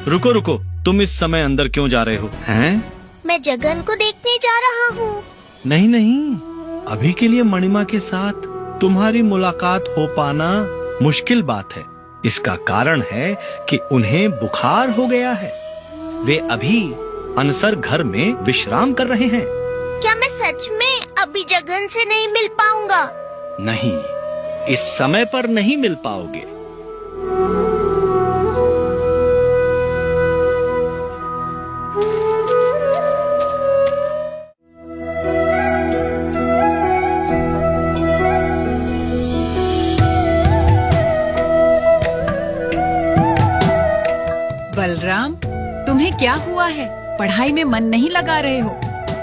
रुको रुको, तुम इस समय अंदर क्यों जा रहे हो? हैं? मैं जगन को देखने जा रहा हूँ। नहीं नहीं, अभी के लिए मणिमा के साथ तुम्हारी मुलाकात हो पाना मुश्किल बात है। इसका कारण है कि उन्हें बुखार हो गया है। वे अभी अनसर घर में विश्राम कर रहे हैं। क्या मैं सच में अभी जगन से नहीं मिल पाऊंगा? नहीं, इस समय पर नहीं मिल पाओगे। बलराम, तुम्हें क्या हुआ है? पढ़ाई में मन नहीं लगा रहे हो?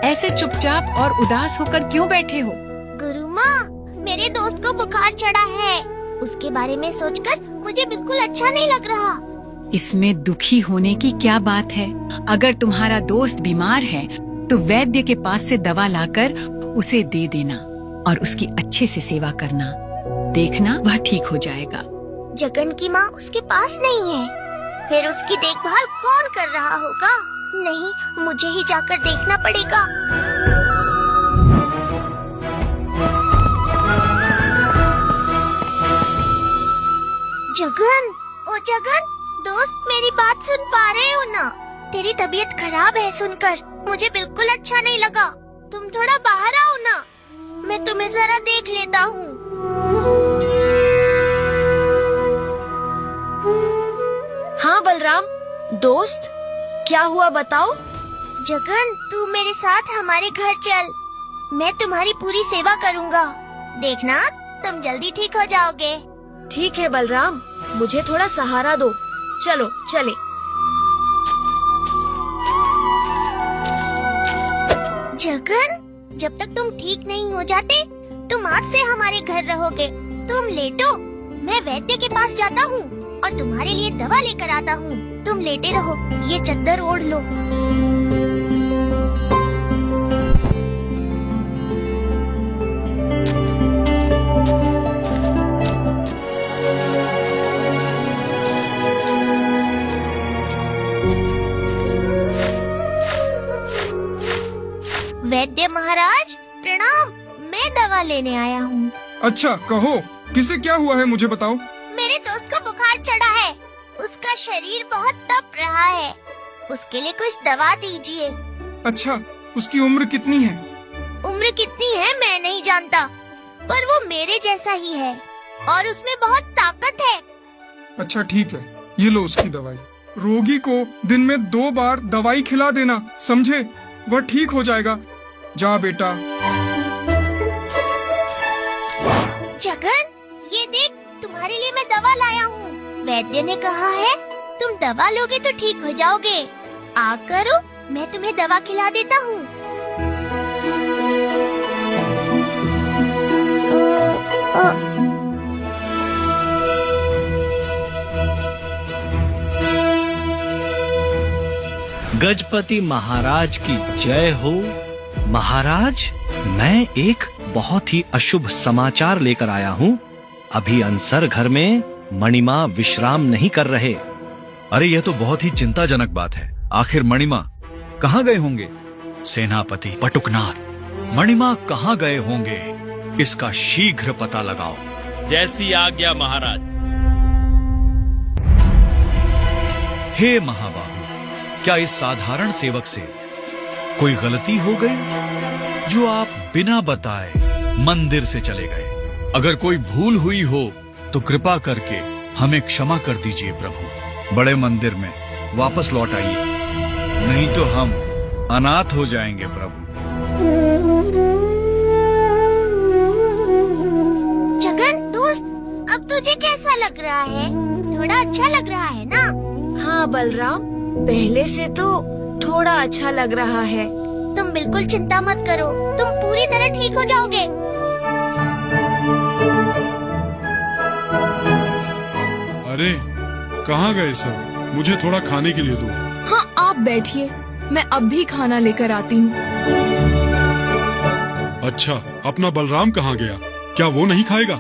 ऐसे चुपचाप और उदास होकर क्यों बैठे हो? गुरु माँ, मेरे दोस्त को बुखार चढ़ा है। उसके बारे में सोचकर मुझे बिल्कुल अच्छा नहीं लग रहा। इसमें दुखी होने की क्या बात है? अगर तुम्हारा दोस्त बीमार है तो वैद्य के पास से दवा लाकर उसे दे देना और उसकी अच्छे से सेवा करना। देखना वह ठीक हो जाएगा। जगन की माँ उसके पास नहीं है, फिर उसकी देखभाल कौन कर रहा होगा? नहीं, मुझे ही जाकर देखना पड़ेगा। जगन, ओ जगन, दोस्त मेरी बात सुन पा रहे हो ना? तेरी तबीयत खराब है सुनकर मुझे बिल्कुल अच्छा नहीं लगा। तुम थोड़ा बाहर आओ ना, मैं तुम्हें जरा देख लेता हूँ। हाँ बलराम, दोस्त, क्या हुआ बताओ? जगन, तू मेरे साथ हमारे घर चल। मैं तुम्हारी पूरी सेवा करूँगा। देखना तुम जल्दी ठीक हो जाओगे। ठीक है बलराम, मुझे थोड़ा सहारा दो। चलो चले। जगन, जब तक तुम ठीक नहीं हो जाते तुम आज से हमारे घर रहोगे। तुम लेटो, मैं वैद्य के पास जाता हूँ और तुम्हारे लिए दवा लेकर आता हूँ। तुम लेटे रहो, ये चद्दर ओढ़ लो। वैद्य महाराज प्रणाम, मैं दवा लेने आया हूँ। अच्छा कहो, किसे क्या हुआ है मुझे बताओ। मेरे दोस्त को बुखार चढ़ा है। उसका शरीर बहुत तप रहा है। उसके लिए कुछ दवा दीजिए। अच्छा, उसकी उम्र कितनी है? उम्र कितनी है मैं नहीं जानता, पर वो मेरे जैसा ही है और उसमें बहुत ताकत है। अच्छा ठीक है, ये लो उसकी दवाई। रोगी को दिन में 2 बार दवाई खिला देना, समझे? वह ठीक हो जाएगा। जा बेटा। जगन, ये देख, तुम्हारे लिए मैं दवा लाया हूँ। वैद्य ने कहा है तुम दवा लोगे तो ठीक हो जाओगे। आ करो, मैं तुम्हें दवा खिला देता हूँ। गजपति महाराज की जय हो। महाराज, मैं एक बहुत ही अशुभ समाचार लेकर आया हूँ। अभी अनसर घर में मणिमा विश्राम नहीं कर रहे। अरे यह तो बहुत ही चिंताजनक बात है। आखिर मणिमा कहाँ गए होंगे? सेनापति पटुकनाथ, मणिमा कहाँ गए होंगे? इसका शीघ्र पता लगाओ। जैसी आज्ञा महाराज। हे महाबाहु, क्या इस साधारण सेवक से कोई गलती हो गई जो आप बिना बताए मंदिर से चले गए? अगर कोई भूल हुई हो तो कृपा करके हमें क्षमा कर दीजिए प्रभु। बड़े मंदिर में वापस लौट आइए, नहीं तो हम अनाथ हो जाएंगे प्रभु। जगन दोस्त, अब तुझे कैसा लग रहा है? थोड़ा अच्छा लग रहा है ना? हाँ बलराम, पहले से तो थोड़ा अच्छा लग रहा है। तुम बिल्कुल चिंता मत करो, तुम पूरी तरह ठीक हो जाओगे। अरे कहाँ गए सब? मुझे थोड़ा खाने के लिए दो। हाँ आप बैठिए, मैं अब भी खाना लेकर आती हूँ। अच्छा, अपना बलराम कहाँ गया? क्या वो नहीं खाएगा?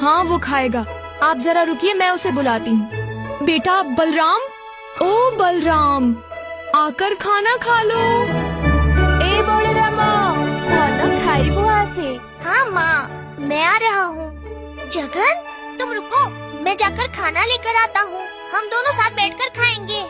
हाँ वो खाएगा, आप जरा रुकिए, मैं उसे बुलाती हूँ। बेटा बलराम। ओ बलराम, आकर खाना खा लो। ए बोले रामा, खाना खाई बुआ से। हाँ माँ, मैं आ रहा हूँ। जगन, तुम रुको, मैं जाकर खाना लेकर आता हूँ। हम दोनों साथ बैठकर खाएंगे।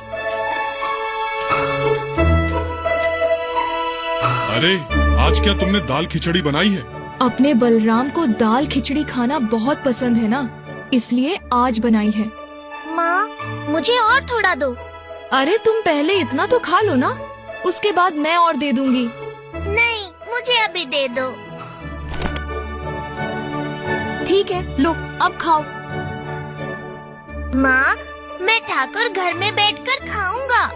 अरे आज क्या तुमने दाल खिचड़ी बनाई है? अपने बलराम को दाल खिचड़ी खाना बहुत पसंद है ना, इसलिए आज बनाई है। माँ, मुझे और थोड़ा दो। अरे तुम पहले इतना तो खा लो ना, उसके बाद मैं और दे दूंगी। नहीं, मुझे अभी दे दो। ठीक है, लो अब खाओ। माँ, मैं ठाकुर घर में बैठकर खाऊंगा।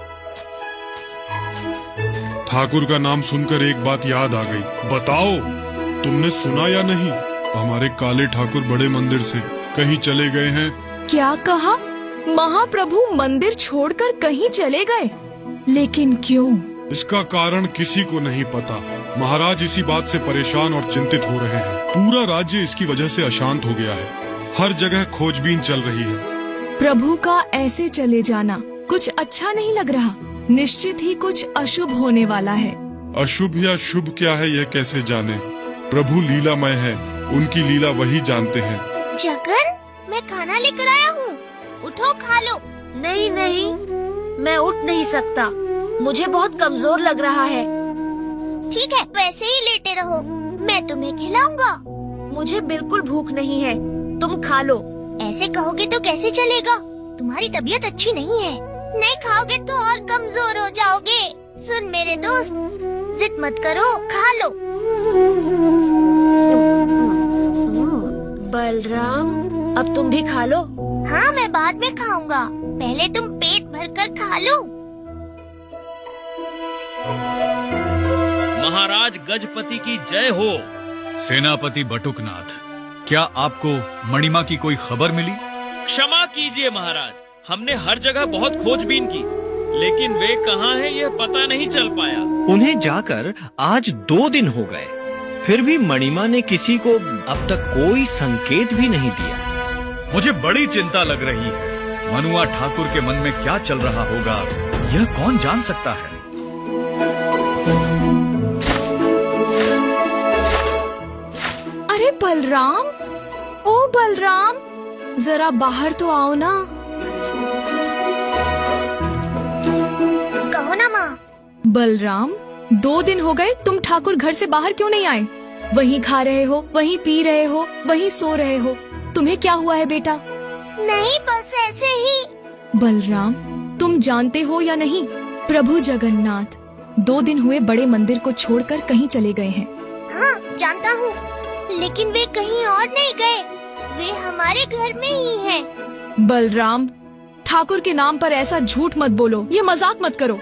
ठाकुर का नाम सुनकर एक बात याद आ गई। बताओ, तुमने सुना या नहीं? हमारे काले ठाकुर बड़े मंदिर से कहीं चले गए हैं। क्या कहा? महाप्रभु मंदिर छोड़कर कहीं चले गए? लेकिन क्यों? इसका कारण किसी को नहीं पता। महाराज इसी बात से परेशान और चिंतित हो रहे हैं। पूरा राज्य इसकी वजह से अशांत हो गया है। हर जगह खोजबीन चल रही है। प्रभु का ऐसे चले जाना कुछ अच्छा नहीं लग रहा। निश्चित ही कुछ अशुभ होने वाला है। अशुभ या शुभ क्या है यह कैसे जाने? प्रभु लीलामय है, उनकी लीला वही जानते हैं। जगन, मैं खाना लेकर आया हूँ, उठो खा लो। नहीं नहीं, मैं उठ नहीं सकता, मुझे बहुत कमजोर लग रहा है। ठीक है, वैसे ही लेटे रहो, मैं तुम्हें खिलाऊंगा। मुझे बिल्कुल भूख नहीं है, तुम खा लो। ऐसे कहोगे तो कैसे चलेगा? तुम्हारी तबीयत अच्छी नहीं है। नहीं खाओगे तो और कमजोर हो जाओगे। सुन मेरे दोस्त, जिद मत करो, खा लो। बलराम, अब तुम भी खा लो। हाँ, मैं बाद में खाऊंगा, पहले तुम पेट भरकर खा लो। महाराज गजपति की जय हो। सेनापति बटुकनाथ, क्या आपको मणिमा की कोई खबर मिली? क्षमा कीजिए महाराज, हमने हर जगह बहुत खोजबीन की, लेकिन वे कहाँ हैं यह पता नहीं चल पाया। उन्हें जाकर आज 2 दिन हो गए, फिर भी मणिमा ने किसी को अब तक कोई संकेत भी नहीं दिया। मुझे बड़ी चिंता लग रही है। मनुआ ठाकुर के मन में क्या चल रहा होगा, यह कौन जान सकता है। अरे बलराम, ओ बलराम, जरा बाहर तो आओ ना। कहो ना माँ। बलराम, 2 दिन हो गए, तुम ठाकुर घर से बाहर क्यों नहीं आए? वहीं खा रहे हो, वहीं पी रहे हो, वहीं सो रहे हो। तुम्हें क्या हुआ है बेटा? नहीं, बस ऐसे ही। बलराम, तुम जानते हो या नहीं, प्रभु जगन्नाथ 2 दिन हुए बड़े मंदिर को छोड़कर कहीं चले गए हैं। हाँ, जानता हूँ, लेकिन वे कहीं और नहीं गए, वे हमारे घर में ही हैं। बलराम, ठाकुर के नाम पर ऐसा झूठ मत बोलो, ये मजाक मत करो।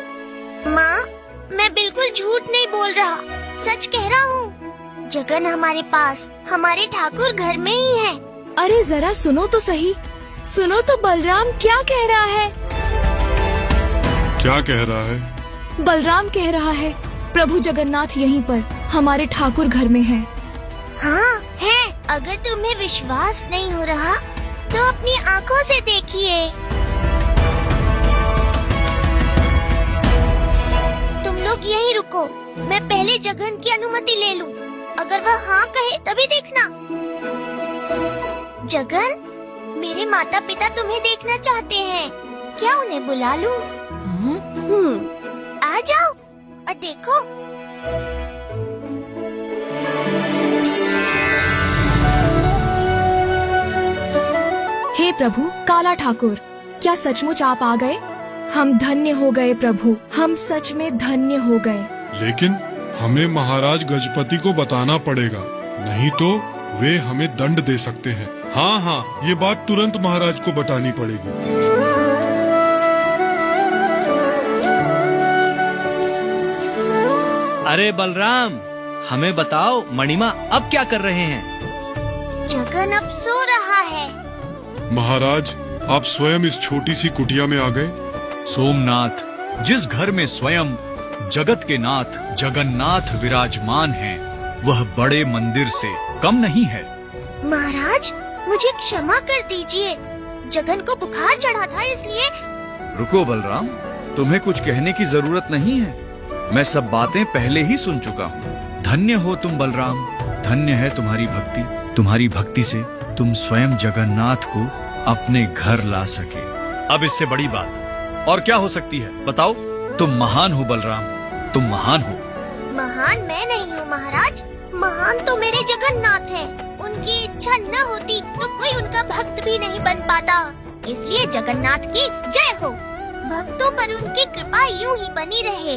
माँ, मैं बिल्कुल झूठ नहीं बोल रहा, सच कह रहा हूँ। जगन हमारे पास, हमारे ठाकुर घर में ही है। अरे जरा सुनो तो सही, सुनो तो बलराम क्या कह रहा है। क्या कह रहा है? बलराम कह रहा है प्रभु जगन्नाथ यहीं पर हमारे ठाकुर घर में हैं। हाँ है। अगर तुम्हें विश्वास नहीं हो रहा तो अपनी आँखों से देखिए। तुम लोग यहीं रुको, मैं पहले जगन की अनुमति ले लूं। अगर वह हाँ कहे तभी देखना। जगन, मेरे माता पिता तुम्हें देखना चाहते हैं, क्या उन्हें बुला लूं? आ जाओ और देखो। हे प्रभु काला ठाकुर, क्या सचमुच आप आ गए? हम धन्य हो गए प्रभु, हम सच में धन्य हो गए। लेकिन हमें महाराज गजपति को बताना पड़ेगा, नहीं तो वे हमें दंड दे सकते हैं। हाँ हाँ, ये बात तुरंत महाराज को बतानी पड़ेगी। अरे बलराम, हमें बताओ, मणिमा अब क्या कर रहे हैं? जगन अब सो रहा है। महाराज, आप स्वयं इस छोटी सी कुटिया में आ गए। सोमनाथ, जिस घर में स्वयं जगत के नाथ जगन्नाथ विराजमान हैं, वह बड़े मंदिर से कम नहीं है। महाराज, मुझे क्षमा कर दीजिए, जगन को बुखार चढ़ा था इसलिए। रुको बलराम, तुम्हें कुछ कहने की जरूरत नहीं है। मैं सब बातें पहले ही सुन चुका हूँ। धन्य हो तुम बलराम, धन्य है तुम्हारी भक्ति। तुम्हारी भक्ति से तुम स्वयं जगन्नाथ को अपने घर ला सके। अब इससे बड़ी बात और क्या हो सकती है, बताओ। तुम महान हो बलराम, तुम महान हो। महान मैं नहीं हूँ महाराज, महान तो मेरे जगन्नाथ हैं। उनकी इच्छा न होती तो कोई उनका भक्त भी नहीं बन पाता। इसलिए जगन्नाथ की जय हो। भक्तों पर उनकी कृपा यूं ही बनी रहे।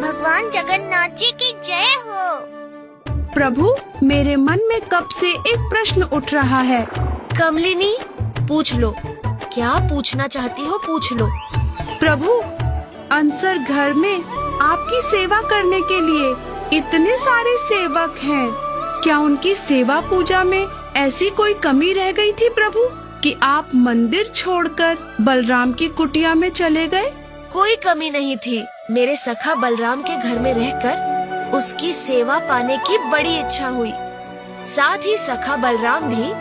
भगवान जगन्नाथ जी की जय हो। प्रभु, मेरे मन में कब से एक प्रश्न उठ रहा है। कमलिनी, पूछ लो, क्या पूछना चाहती हो पूछ लो। प्रभु, अंसर घर में आपकी सेवा करने के लिए इतने सारे सेवक हैं। क्या उनकी सेवा पूजा में ऐसी कोई कमी रह गई थी प्रभु कि आप मंदिर छोड़कर बलराम की कुटिया में चले गए? कोई कमी नहीं थी। मेरे सखा बलराम के घर में रहकर उसकी सेवा पाने की बड़ी इच्छा हुई। साथ ही सखा बलराम भी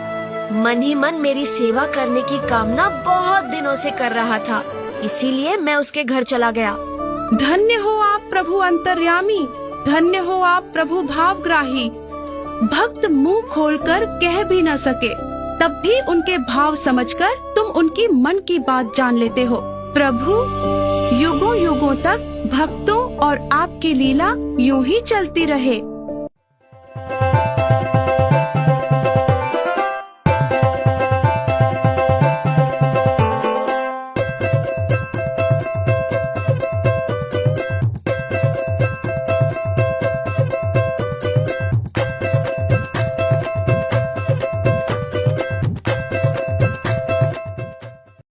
मन ही मन मेरी सेवा करने की कामना बहुत दिनों से कर रहा था। इसीलिए मैं उसके घर चला गया। धन्य हो आप प्रभु अंतर्यामी, धन्य हो आप प्रभु भावग्राही। भक्त मुंह खोलकर कह भी न सके, तब भी उनके भाव समझकर तुम उनकी मन की बात जान लेते हो। प्रभु, युगों युगों तक भक्तों और आपकी लीला यूं ही चलती रहे।